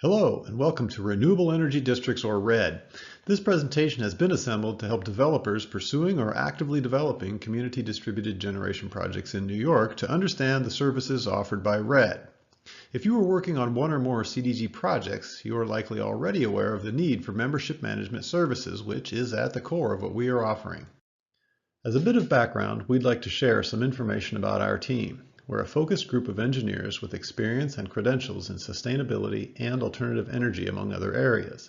Hello, and welcome to Renewable Energy Districts, or RED. This presentation has been assembled to help developers pursuing or actively developing community distributed generation projects in New York to understand the services offered by RED. If you are working on one or more CDG projects, you are likely already aware of the need for membership management services, which is at the core of what we are offering. As a bit of background, we'd like to share some information about our team. We're a focused group of engineers with experience and credentials in sustainability and alternative energy, among other areas.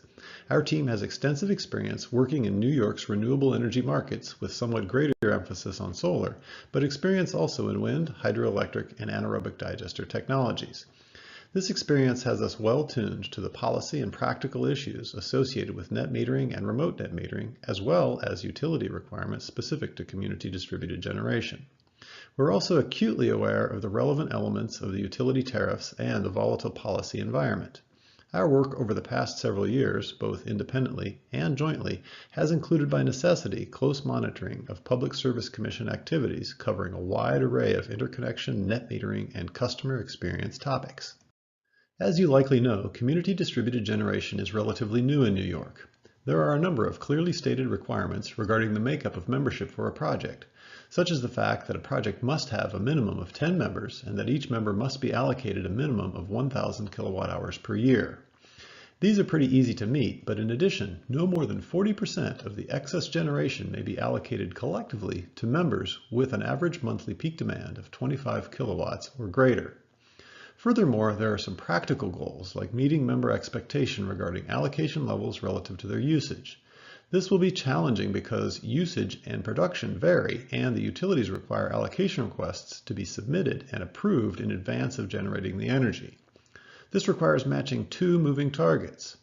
Our team has extensive experience working in New York's renewable energy markets with somewhat greater emphasis on solar, but experience also in wind, hydroelectric, and anaerobic digester technologies. This experience has us well tuned to the policy and practical issues associated with net metering and remote net metering, as well as utility requirements specific to community distributed generation. We're also acutely aware of the relevant elements of the utility tariffs and the volatile policy environment. Our work over the past several years, both independently and jointly, has included by necessity close monitoring of Public Service Commission activities covering a wide array of interconnection, net metering, and customer experience topics. As you likely know, community distributed generation is relatively new in New York. There are a number of clearly stated requirements regarding the makeup of membership for a project, such as the fact that a project must have a minimum of 10 members and that each member must be allocated a minimum of 1,000 kilowatt hours per year. These are pretty easy to meet, but in addition, no more than 40% of the excess generation may be allocated collectively to members with an average monthly peak demand of 25 kilowatts or greater. Furthermore, there are some practical goals like meeting member expectation regarding allocation levels relative to their usage. This will be challenging because usage and production vary, and the utilities require allocation requests to be submitted and approved in advance of generating the energy. This requires matching two moving targets: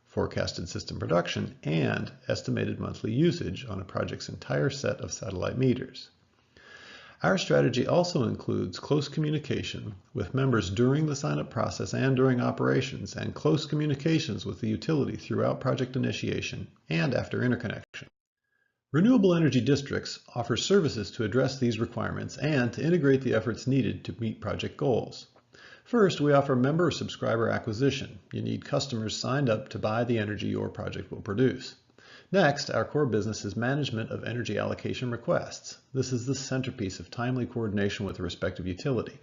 forecasted system production and estimated monthly usage on a project's entire set of satellite meters. Our strategy also includes close communication with members during the sign-up process and during operations, and close communications with the utility throughout project initiation and after interconnection. Renewable Energy Districts offer services to address these requirements and to integrate the efforts needed to meet project goals. First, we offer member or subscriber acquisition. You need customers signed up to buy the energy your project will produce. Next, our core business is management of energy allocation requests. This is the centerpiece of timely coordination with the respective utility.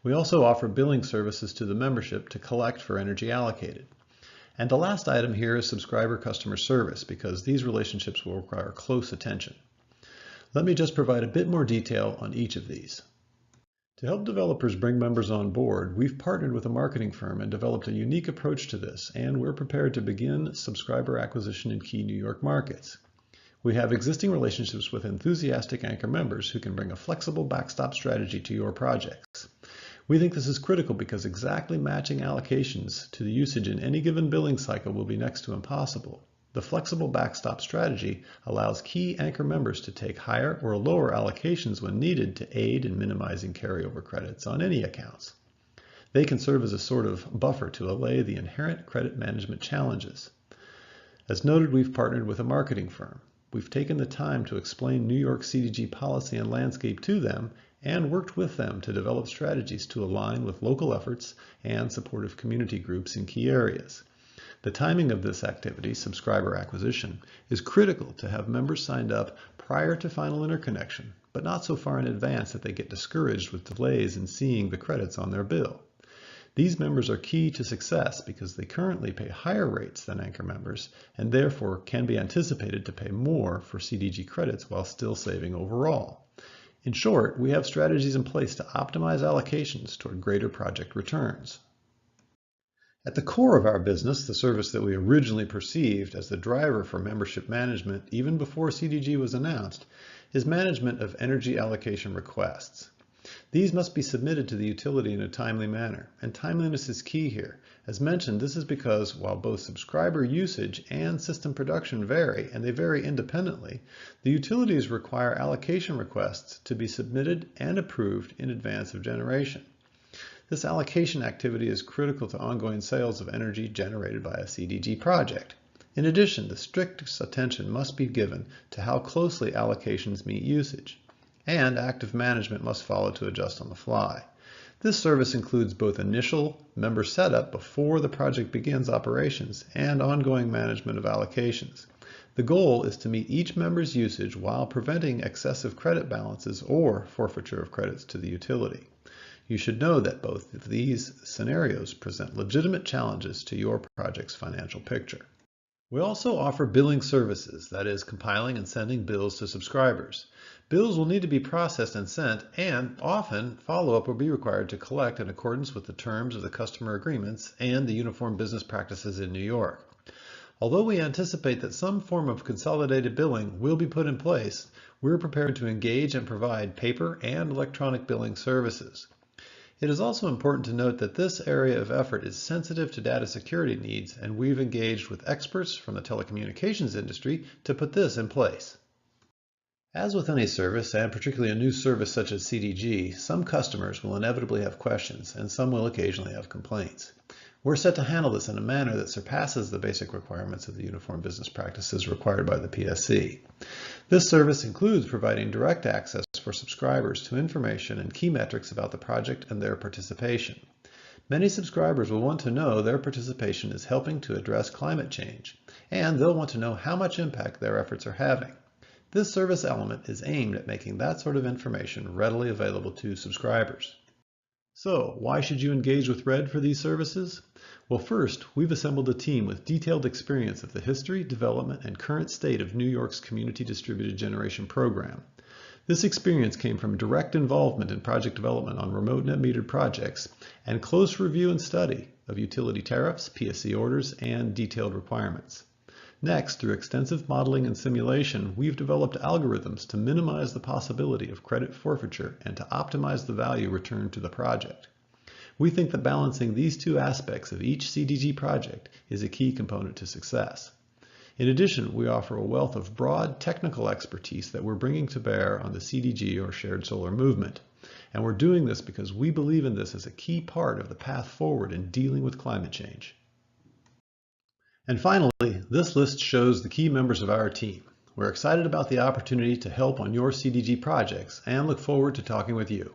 We also offer billing services to the membership to collect for energy allocated. And the last item here is subscriber customer service, because these relationships will require close attention. Let me just provide a bit more detail on each of these. To help developers bring members on board, we've partnered with a marketing firm and developed a unique approach to this, and we're prepared to begin subscriber acquisition in key New York markets. We have existing relationships with enthusiastic anchor members who can bring a flexible backstop strategy to your projects. We think this is critical because exactly matching allocations to the usage in any given billing cycle will be next to impossible. The flexible backstop strategy allows key anchor members to take higher or lower allocations when needed to aid in minimizing carryover credits on any accounts. They can serve as a sort of buffer to allay the inherent credit management challenges. As noted, we've partnered with a marketing firm. We've taken the time to explain New York CDG policy and landscape to them and worked with them to develop strategies to align with local efforts and supportive community groups in key areas. The timing of this activity, subscriber acquisition, is critical to have members signed up prior to final interconnection, but not so far in advance that they get discouraged with delays in seeing the credits on their bill. These members are key to success because they currently pay higher rates than anchor members and therefore can be anticipated to pay more for CDG credits while still saving overall. In short, we have strategies in place to optimize allocations toward greater project returns. At the core of our business, the service that we originally perceived as the driver for membership management even before CDG was announced, is management of energy allocation requests. These must be submitted to the utility in a timely manner, and timeliness is key here. As mentioned, this is because while both subscriber usage and system production vary, and they vary independently, the utilities require allocation requests to be submitted and approved in advance of generation. This allocation activity is critical to ongoing sales of energy generated by a CDG project. In addition, the strictest attention must be given to how closely allocations meet usage, and active management must follow to adjust on the fly. This service includes both initial member setup before the project begins operations and ongoing management of allocations. The goal is to meet each member's usage while preventing excessive credit balances or forfeiture of credits to the utility. You should know that both of these scenarios present legitimate challenges to your project's financial picture. We also offer billing services, that is, compiling and sending bills to subscribers. Bills will need to be processed and sent, and often follow-up will be required to collect in accordance with the terms of the customer agreements and the Uniform Business Practices in New York. Although we anticipate that some form of consolidated billing will be put in place, we're prepared to engage and provide paper and electronic billing services. It is also important to note that this area of effort is sensitive to data security needs, and we've engaged with experts from the telecommunications industry to put this in place. As with any service, and particularly a new service such as CDG, some customers will inevitably have questions, and some will occasionally have complaints. We're set to handle this in a manner that surpasses the basic requirements of the Uniform Business Practices required by the PSC. This service includes providing direct access for subscribers to information and key metrics about the project and their participation. Many subscribers will want to know their participation is helping to address climate change, and they'll want to know how much impact their efforts are having. This service element is aimed at making that sort of information readily available to subscribers. So, why should you engage with RED for these services? Well, first, we've assembled a team with detailed experience of the history, development, and current state of New York's Community Distributed Generation program. This experience came from direct involvement in project development on remote net metered projects and close review and study of utility tariffs, PSC orders, and detailed requirements. Next, through extensive modeling and simulation, we've developed algorithms to minimize the possibility of credit forfeiture and to optimize the value returned to the project. We think that balancing these two aspects of each CDG project is a key component to success. In addition, we offer a wealth of broad technical expertise that we're bringing to bear on the CDG or shared solar movement. And we're doing this because we believe in this as a key part of the path forward in dealing with climate change. And finally, this list shows the key members of our team. We're excited about the opportunity to help on your CDG projects and look forward to talking with you.